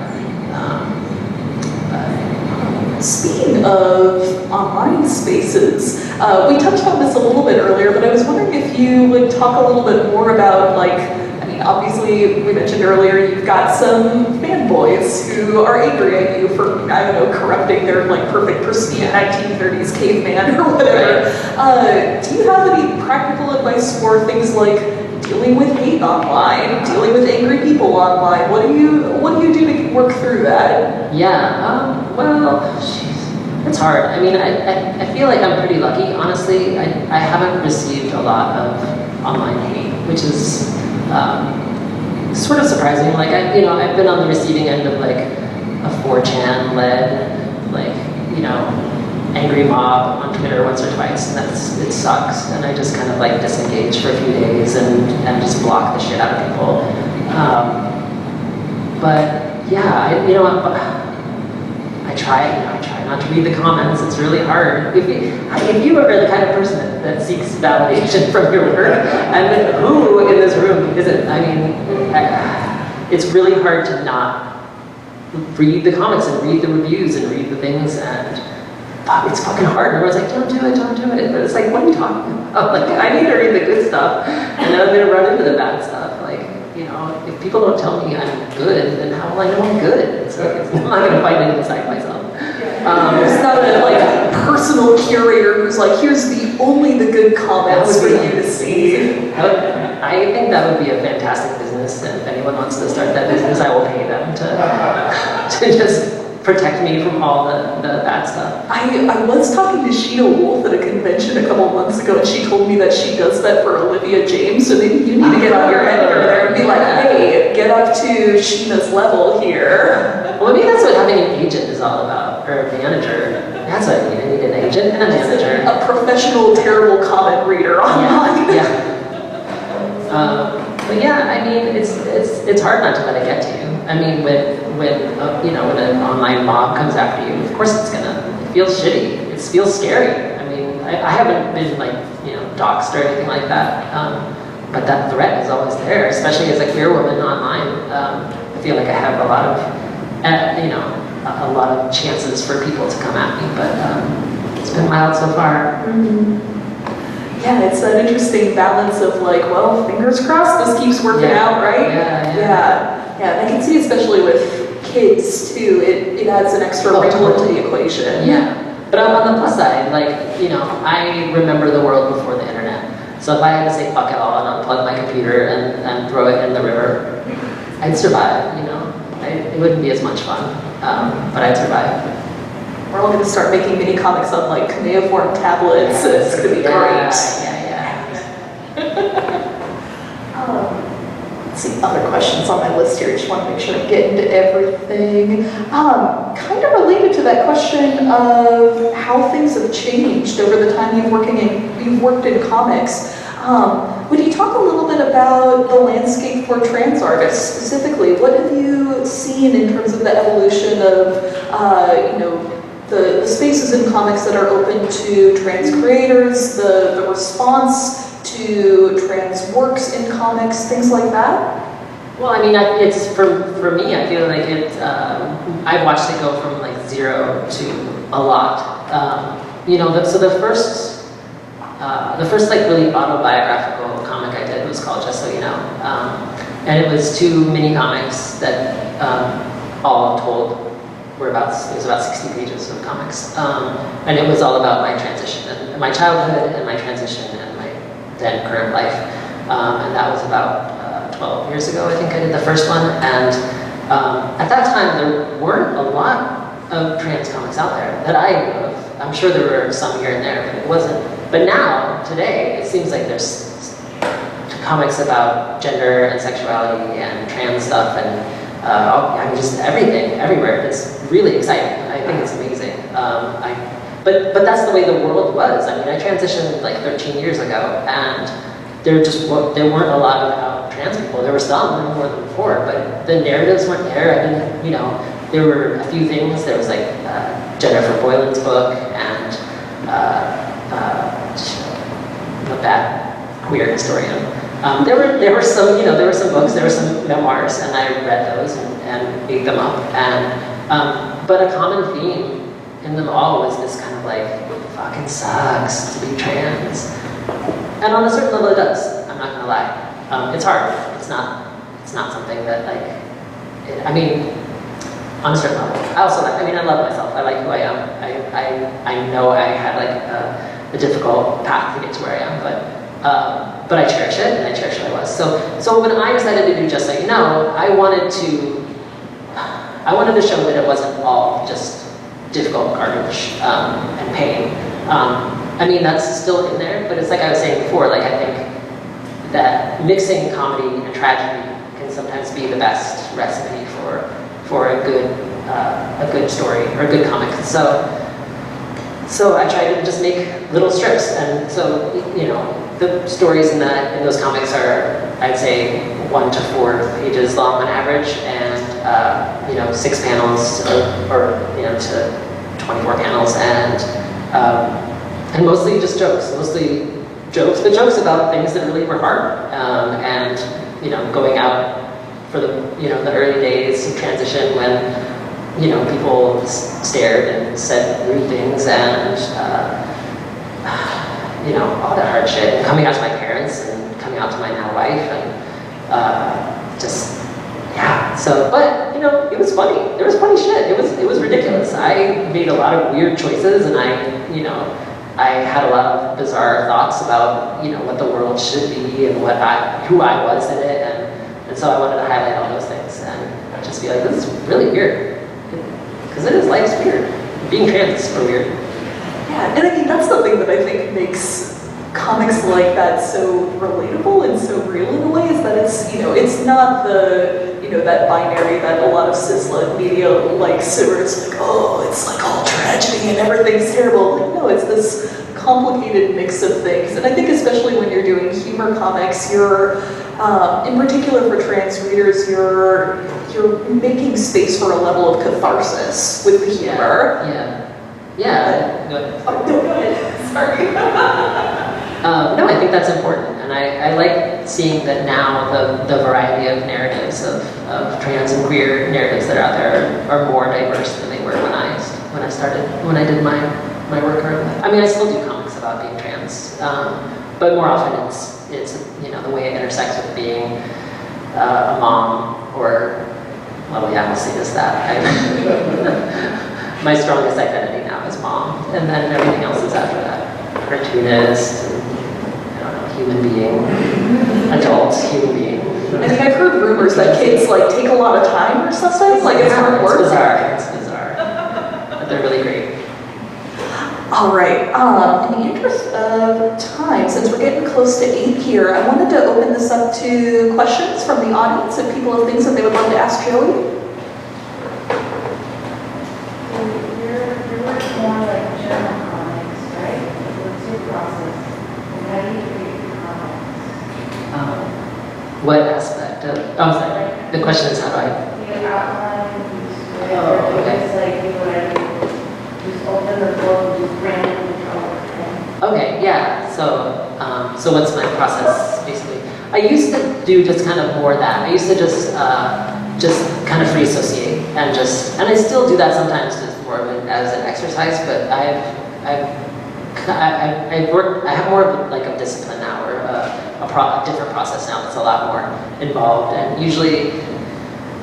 Speaking of online spaces, we touched on this a little bit earlier, but I was wondering if you would talk a little bit more about obviously, we mentioned earlier, you've got some fanboys who are angry at you for, corrupting their perfect pristine 1930s caveman or whatever. Do you have any practical advice for things like dealing with hate online, dealing with angry people online? What do you do to work through that? Yeah, it's hard. I feel like I'm pretty lucky, honestly. I haven't received a lot of online hate, which is sort of surprising. I've been on the receiving end of a 4chan-led, angry mob on Twitter once or twice, and it sucks. And I just kind of disengage for a few days and just block the shit out of people. But yeah, I try not to read the comments. It's really hard. If you are the kind of person that seeks validation from your work, and then who in this room isn't? It's really hard to not read the comments and read the reviews and read the things, and it's fucking hard. Everyone's don't do it. But it's what are you talking about? I need to read the good stuff, and then I'm gonna run into the bad stuff. If people don't tell me I'm good, then how will I know I'm good? I'm not gonna fight it inside myself. It's not a personal curator who's like, here's only the good comments for you to see. I think that would be a fantastic business, and if anyone wants to start that business, I will pay them to just protect me from all the bad stuff. I was talking to Sheena Wolf at a convention a couple months ago, and she told me that she does that for Olivia James, so maybe you need to get on your editor there and be like, hey, get up to Sheena's level here. Well, maybe that's what having an agent is all about, or a manager. That's what I need. I need an agent and a manager. A professional, terrible comment reader online. Yeah. But yeah, I mean, it's hard not to let it get to you. I mean, when an online mob comes after you, of course it feels shitty. It feels scary. I mean, I haven't been doxxed or anything like that, but that threat is always there, especially as a queer woman online. I feel like I have a lot of chances for people to come at me, but it's been mild so far. Mm-hmm. Yeah, it's that interesting balance of like, well, fingers crossed this keeps working out, right? Yeah. And I can see, especially with kids too, it adds an extra wrinkle into the equation. Yeah. But on the plus side, I remember the world before the internet. So if I had to say fuck it all and unplug my computer and throw it in the river, I'd survive, it wouldn't be as much fun, but I'd survive. We're all going to start making mini comics on cuneiform tablets. It's going to be great. Let's see, other questions on my list here. I just want to make sure I get into everything. Kind of related to that question of how things have changed over the time you've worked in comics. Would you talk a little bit about the landscape for trans artists specifically? What have you seen in terms of the evolution of, the spaces in comics that are open to trans creators, the response to trans works in comics, things like that? Well, I mean, it's for me. I feel like I've watched it go from 0 to a lot. So the first really autobiographical comic I did was called Just So You Know, and it was 2 mini comics that all told. It was about 60 pages of comics, and it was all about my transition, and my childhood, and my transition, and my then current life, and that was about 12 years ago, I think I did the first one, and at that time there weren't a lot of trans comics out there that I knew of. I'm sure there were some here and there, but it wasn't. But now, today, it seems like there's comics about gender and sexuality and trans stuff and just everything, everywhere. It's really exciting. I think it's amazing. But that's the way the world was. I mean, I transitioned 13 years ago, and there weren't a lot of trans people. There were some, more than before, but the narratives weren't there. I mean, there were a few things. There was Jennifer Boylan's book and that queer historian. There were some books, there were some memoirs, and I read those and ate them up. And but a common theme in them all was this kind of it fucking sucks to be trans. And on a certain level, it does. I'm not gonna lie. It's hard. It's not something that I mean, on a certain level. I love myself. I like who I am. I know I had a difficult path to get to where I am, but I cherish it, and I cherish who I was. So when I decided to do Just So You Know, I wanted to show that it wasn't all just difficult garbage and pain. I mean, that's still in there, but it's like I was saying before, I think that mixing comedy and tragedy can sometimes be the best recipe for a good story or a good comic. So I tried to just make little strips, and so the stories in those comics are, I'd say, 1 to 4 pages long on average, and 6 panels to 24 panels, and mostly just jokes, but jokes about things that really were hard, and going out for the early days of transition when people stared and said rude things, and all that hard shit, and coming out to my parents and coming out to my now wife, and So, but you know, it was funny. There was funny shit. It was ridiculous. I made a lot of weird choices, and I had a lot of bizarre thoughts about, you know, what the world should be and who I was in it, and so I wanted to highlight all those things and just be like, this is really weird, because life's weird. Being trans is super weird. Yeah, and I mean, that's the thing that I think makes comics like that so relatable and so real in a way, is that it's, you know, it's not the, you know, that binary that a lot of cis-led media likes, where it's like, oh, it's like all tragedy and everything's terrible. Like, no, it's this complicated mix of things. And I think especially when you're doing humor comics, you're, in particular for trans readers, you're making space for a level of catharsis with the humor. Yeah. Go ahead. Oh, no, go ahead. Sorry. No, I think that's important, and I like seeing that now the variety of narratives of trans and queer narratives that are out there are more diverse than they were when I did my work around that. I mean, I still do comics about being trans, but more often it's you know, the way it intersects with being a mom, or, well, yeah, we'll see as that. My strongest identity now is mom, and then everything else is after that. Cartoonist, I don't know, human being, adult human being. I think I've heard rumors that kids like take a lot of time or something, like it's hard work. It's bizarre, but they're really great. All right, in the interest of time, since we're getting close to 8 here, I wanted to open this up to questions from the audience if people have things that they would love to ask Joey. What aspect of, oh, sorry. The question is how do I? You outline, Oh, okay. it's like you would just open the book and just randomly draw. Okay, yeah, so what's my process, basically? I used to do just kind of more that. I used to just kind of free associate, and I still do that sometimes just more of it as an exercise, but I have more of like a discipline now, or a different process now that's a lot more involved. And usually,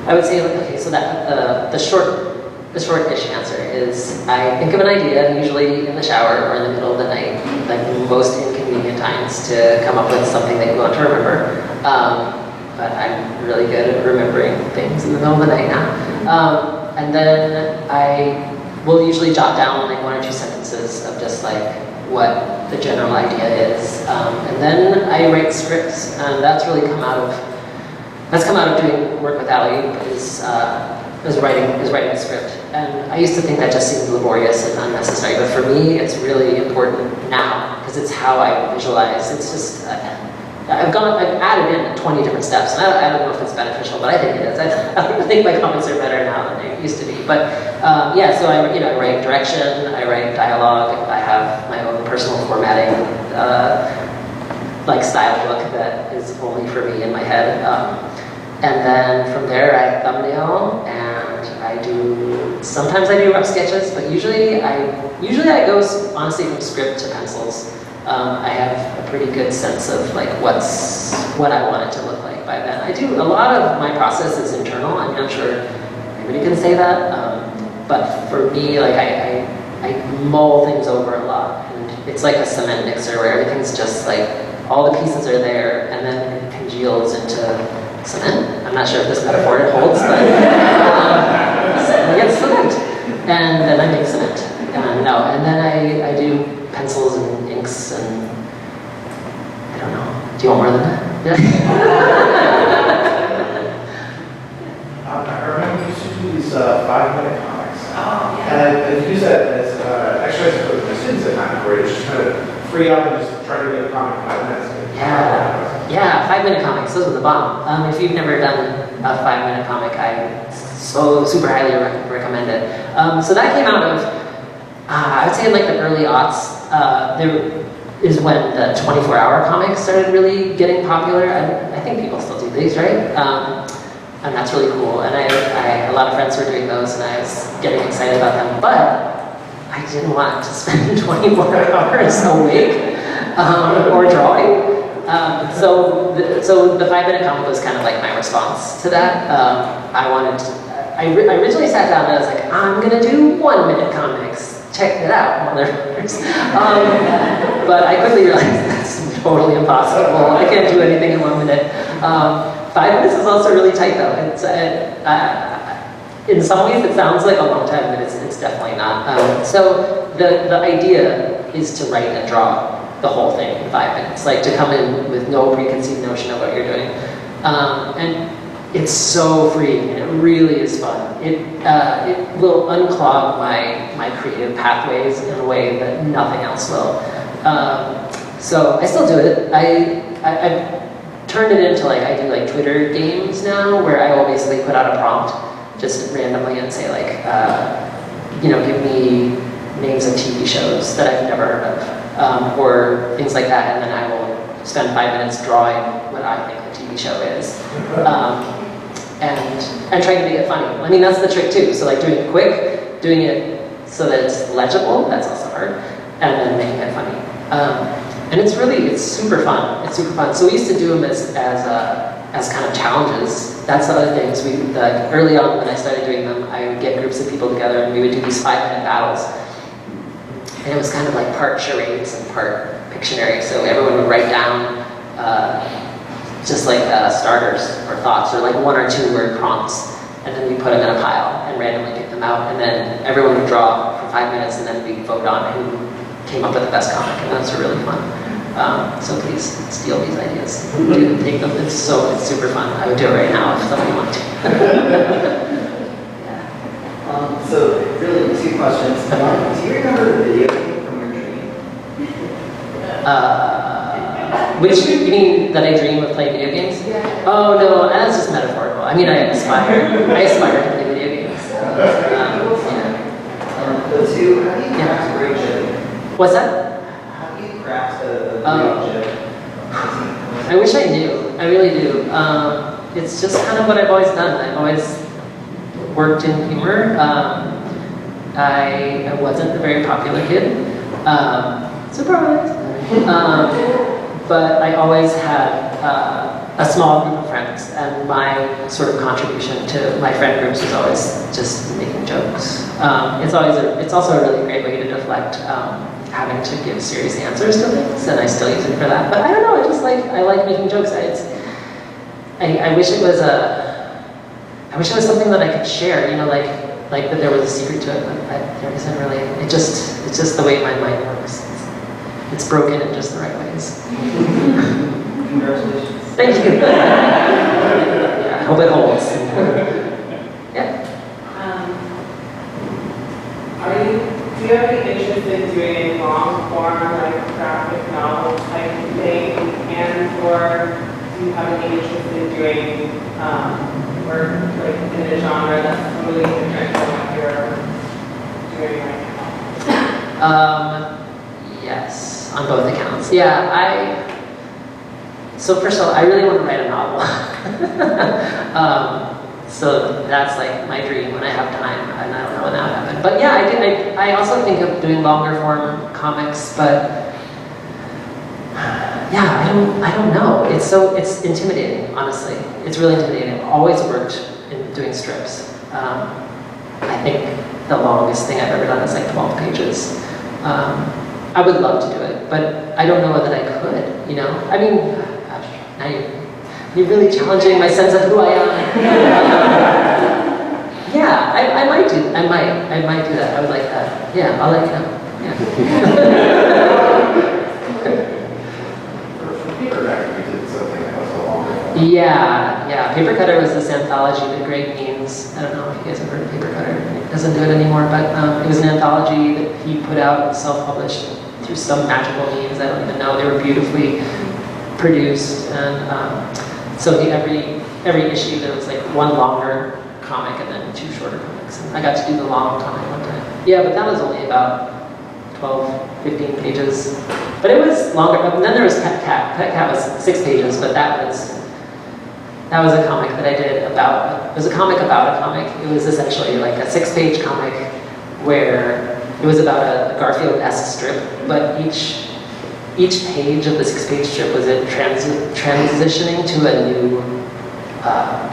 I would say, okay, so that the short-ish answer is I think of an idea, usually in the shower or in the middle of the night, like the most inconvenient times to come up with something that you want to remember. But I'm really good at remembering things in the middle of the night now. And then I will usually jot down like 1 or 2 sentences of just like what the general idea is, and then I write scripts, and that's really come out of doing work with Ali, is writing a script. And I used to think that just seemed laborious and unnecessary, but for me it's really important now because it's how I visualize. It's just I've added in 20 different steps, and I don't know if it's beneficial, but I think it is. I think my comics are better now than they used to be. But yeah, so I write direction, I write dialogue, I have my own personal formatting, like style book that is only for me in my head. And then from there I thumbnail, and sometimes I do rough sketches, but usually I go honestly from script to pencils. I have a pretty good sense of like what I want it to look like by then. A lot of my process is internal. I'm not sure everybody can say that, but for me, like I mull things over a lot, and it's like a cement mixer where everything's just like all the pieces are there, and then it congeals into cement. I'm not sure if this metaphor holds, but I get cement, and then I make cement. And then I do pencils and inks, and I don't know. Do you want more than that? I remember you used to do these 5-minute comics. Oh, yeah. And I use that as exercise for my students at time, where you just kind of free up and just try to get a comic in 5 minutes. Yeah, 5-minute comics, those are the bomb. If you've never done a 5-minute comic, I so super highly recommend it. So that came out of, I would say in like the early aughts, there is when the 24-hour comics started really getting popular. I think people still do these, right? And that's really cool. And a lot of friends were doing those, and I was getting excited about them. But I didn't want to spend 24 hours awake or drawing. So the 5-minute comic was kind of like my response to that. I originally sat down and I was like, I'm gonna do 1 minute comics. Check it out, motherfuckers. But I quickly realized that's totally impossible. I can't do anything in 1 minute. 5 minutes is also really tight though. It's in some ways it sounds like a long time, but it's definitely not. So the idea is to write and draw the whole thing in 5 minutes, like to come in with no preconceived notion of what you're doing. And it's so free, and it really is fun. It will unclog my creative pathways in a way that nothing else will. So I still do it. I've turned it into like, I do like Twitter games now, where I will basically put out a prompt just randomly and say like, give me names of TV shows that I've never heard of, or things like that, and then I will spend 5 minutes drawing what I think the TV show is, and trying to make it funny. I mean, that's the trick too. So like doing it quick, doing it so that it's legible, that's also hard, and then making it funny. And it's super fun. It's super fun. So we used to do them as kind of challenges. That's the other things. Early on when I started doing them, I would get groups of people together and we would do these 5-minute battles. And it was kind of like part charades and part Pictionary. So everyone would write down just like starters or thoughts or like 1 or 2 word prompts. And then we put them in a pile and randomly pick them out. And then everyone would draw for 5 minutes and then we'd vote on who came up with the best comic. And that's really fun. So please steal these ideas. Take them. It's super fun. I would do it right now if somebody wanted to. So really 2 questions. Do you remember the video game from your dream? Which, you mean that I dream of playing video games? Yeah. Oh no, that's just metaphorical. I mean, I aspire to play video games. The 2, how do you craft a great joke? What's that? How do you craft a great joke? I wish I knew. I really do. It's just kind of what I've always done. I've always worked in humor. I wasn't a very popular kid. Surprise! But I always had a small group of friends, and my sort of contribution to my friend groups was always just making jokes. It's also a really great way to deflect having to give serious answers to things, and I still use it for that. But I don't know. I like making jokes. I wish it was something that I could share. Like that there was a secret to it, but there isn't really. It's just the way my mind works. It's broken in just the right ways. Congratulations. Thank you. Yeah, I hope it holds. Yeah. Do you have any interest in doing a long form, like graphic novel type thing, or do you have any interest in doing work like in a genre that's totally different from what you're doing right now? Yes, on both accounts. Yeah, so first of all, I really want to write a novel. So that's like my dream when I have time, and I don't know when that will happen. But yeah, I also think of doing longer form comics, but yeah, I don't know. It's intimidating, honestly. It's really intimidating. I've always worked in doing strips. I think the longest thing I've ever done is like 12 pages. I would love to do it, but I don't know that I could, I mean, gosh, now you're really challenging my sense of who I am. Yeah, I might do that. I would like that. Yeah, I'll let you know. For Paper Cutter, you did something that was a longer. Yeah. Paper Cutter was this anthology that Greg Means, I don't know if you guys have heard of Paper Cutter. He doesn't do it anymore, but it was an anthology that he put out, self-published through some magical means. I don't even know. They were beautifully produced, and so every issue there was like one longer comic and then 2 shorter comics. And I got to do the long comic one time. Yeah, but that was only about 12, 15 pages. But it was longer. And then there was Pet Cat. Pet Cat was 6 pages, but that was a comic that I did about. It was a comic about a comic. It was essentially like a 6-page comic where it was about a Garfield-esque strip, but each page of the 6-page strip was it transitioning to a new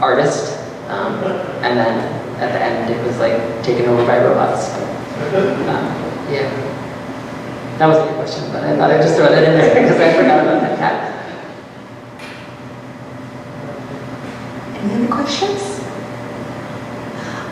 artist, and at the end it was like taken over by robots. Yeah. That wasn't your question, but I thought I'd just throw that in there because I forgot about that cat. Any other questions?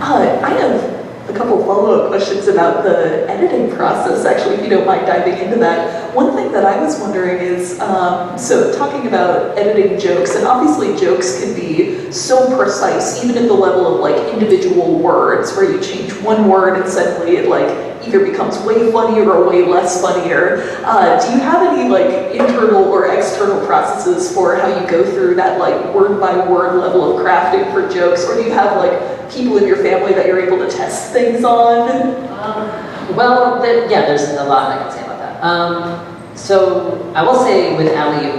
I have a couple follow-up questions about the editing process, actually, if you don't mind diving into that. One thing that I was wondering is, so talking about editing jokes, and obviously jokes can be so precise, even at the level of like individual words, where you change one word and suddenly it like either becomes way funnier or way less funnier. Do you have any like internal or external processes for how you go through that like word by word level of crafting for jokes, or do you have like people in your family that you're able to test things on? Well, yeah, there's a lot I can say about that. So I will say with Alley,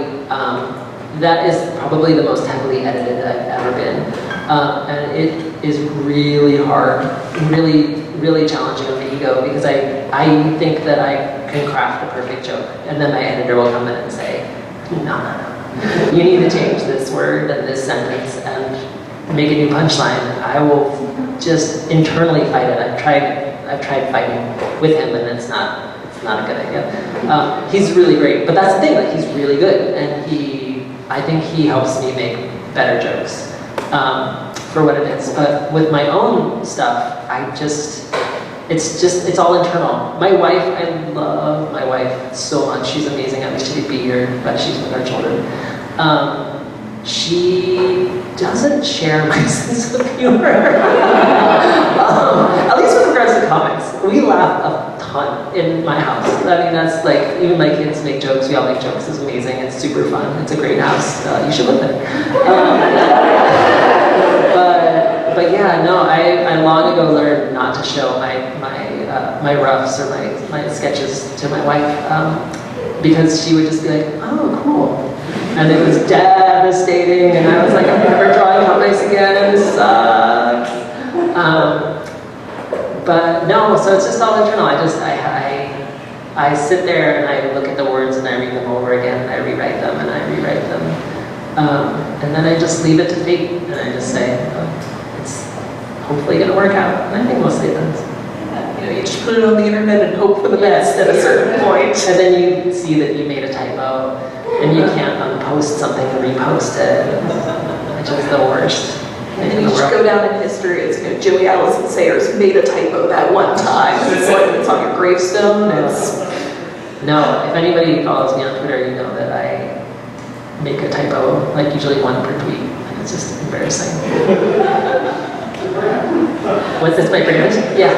that is probably the most heavily edited I've ever been. And it is really hard, really challenging on the ego, because I think that I can craft a perfect joke, and then my editor will come in and say, no. You need to change this word and this sentence and make a new punchline. I will just internally fight it. I've tried fighting with him, and it's not a good idea. He's really great, but that's the thing, like he's really good, and I think he helps me make better jokes for what it is. But with my own stuff, it's all internal. My wife, I love my wife so much. She's amazing. I wish she could be here, but she's with our children. She doesn't share my sense of humor. At least with regards to comics. We laugh a ton in my house. I mean, that's like, even my kids make jokes. We all make jokes. It's amazing. It's super fun. It's a great house. You should live there. But yeah, no, I long ago learned not to show my roughs or my sketches to my wife, because she would just be like, oh, cool. And it was devastating, and I was like, I'm never drawing comics again, this sucks. But no, so it's just all internal. I sit there and I look at the words and I read them over again, and I rewrite them and I rewrite them. And then I just leave it to fate, and I just say, it's hopefully gonna work out, and I think mostly it does. You know, you just put it on the internet and hope for the best at a certain point. And then you see that you made a typo, and you can't unpost something and repost it, which is the worst. And then you just go down in history as, you know, Joey Alison Sayers made a typo that one time. It's like it's on your gravestone. No, if anybody follows me on Twitter, you know that I make a typo, like usually one per tweet, and it's just embarrassing. Was this my brand? Yeah.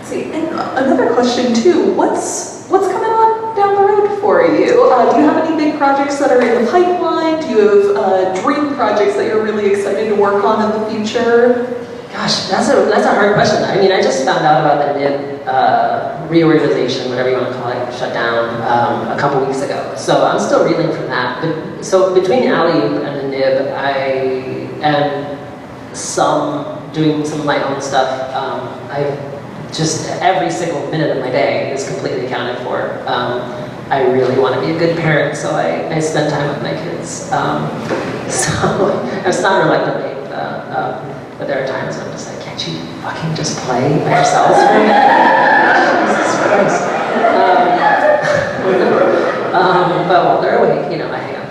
See, and another question too. What's coming on down the road for you? Do you have any big projects that are in the pipeline? Do you have dream projects that you're really excited to work on in the future? Gosh, that's a hard question. I mean, I just found out about the NIB reorganization, whatever you want to call it, shut down a couple weeks ago. So I'm still reeling from that. But so between Alley and the NIB, I am doing some of my own stuff. Just every single minute of my day is completely accounted for. I really want to be a good parent, so I spend time with my kids. So it's not reluctantly, but there are times when I'm just like, can't you fucking just play by yourselves for a minute? Jesus Christ. But while they're awake, you know, I hang out.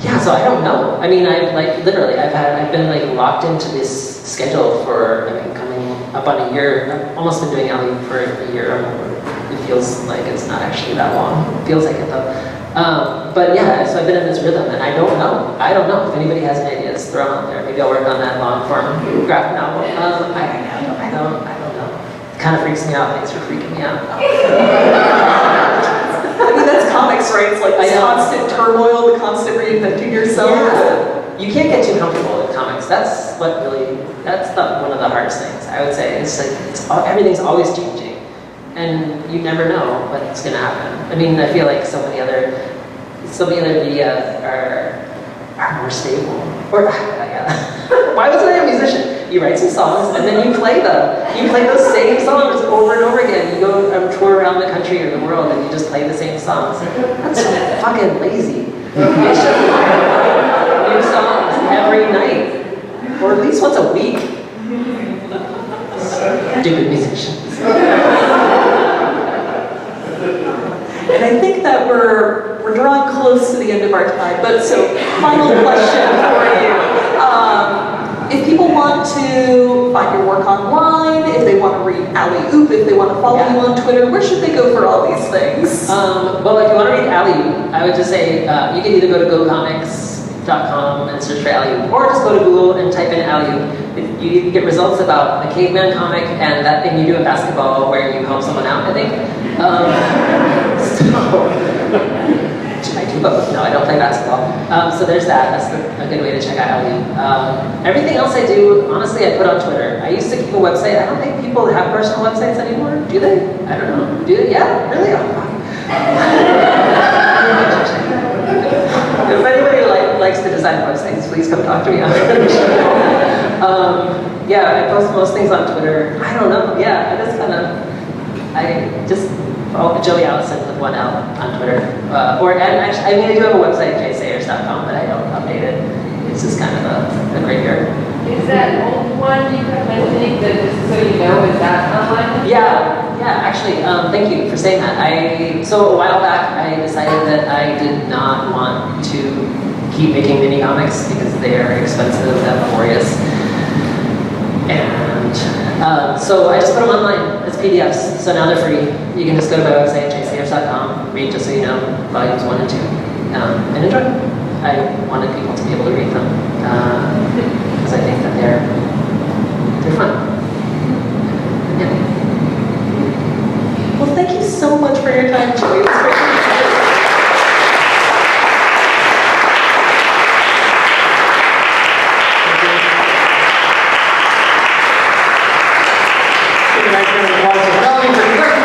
Yeah, so I don't know. I mean, I've been like locked into this schedule for, coming up on a year. I've almost been doing Alley for a year or more. It feels like it's not actually that long. It feels like it though. But yeah, so I've been in this rhythm, and I don't know. If anybody has any ideas, throw them out there. Maybe I'll work on that long form graphic novel. I don't know. It kind of freaks me out. Thanks for freaking me out. I mean, that's comics, right? It's like this constant turmoil, the constant reinventing yourself. Yeah. You can't get too comfortable with comics. That's one of the hardest things, I would say. It's like, everything's always changing, and you never know what's going to happen. I mean, I feel like so many other media are more stable. Or, why wasn't I a musician? You write some songs, and then you play them. You play those same songs over and over again. You go tour around the country or the world, and you just play the same songs. That's so fucking lazy. You should new songs every every night, or at least once a week. Stupid musicians. And I think that we're drawing close to the end of our time, but so final question for you. If people want to find your work online, if they want to read Alley Oop, if they want to follow you on Twitter, where should they go for all these things? Well, if you want to read Alley Oop, I would just say you can either go to gocomics.com and search for Alley Oop, or just go to Google and type in Alley Oop. You get results about the caveman comic and that thing you do in basketball where you help someone out, I think. I do both. No, I don't play basketball. So there's that. That's a good way to check out Alley Oop. Everything else I do, honestly, I put on Twitter. I used to keep a website. I don't think people have personal websites anymore. Do they? I don't know. Do they? Yeah? Really? Oh, fuck. If anybody likes to design websites, please come talk to me. Yeah, I post most things on Twitter. I don't know. Yeah, I just follow Joey Allison with one L on Twitter. I do have a website, jsayers.com, but I don't update it. It's just kind of a graveyard. Is that old one you kept mentioning, that just so you know, is that online? Yeah, actually, thank you for saying that. So a while back, I decided that I did not want to keep making mini comics because they are expensive and laborious. And so I just put them online as PDFs, so now they're free. You can just go to my website, jsayers.com, read Just So You Know, volumes 1 and 2, and enjoy. I wanted people to be able to read them, because I think that they're fun. Yeah. Well, thank you so much for your time, Joey. It was great to meet you. Give a nice round of applause for Melanie for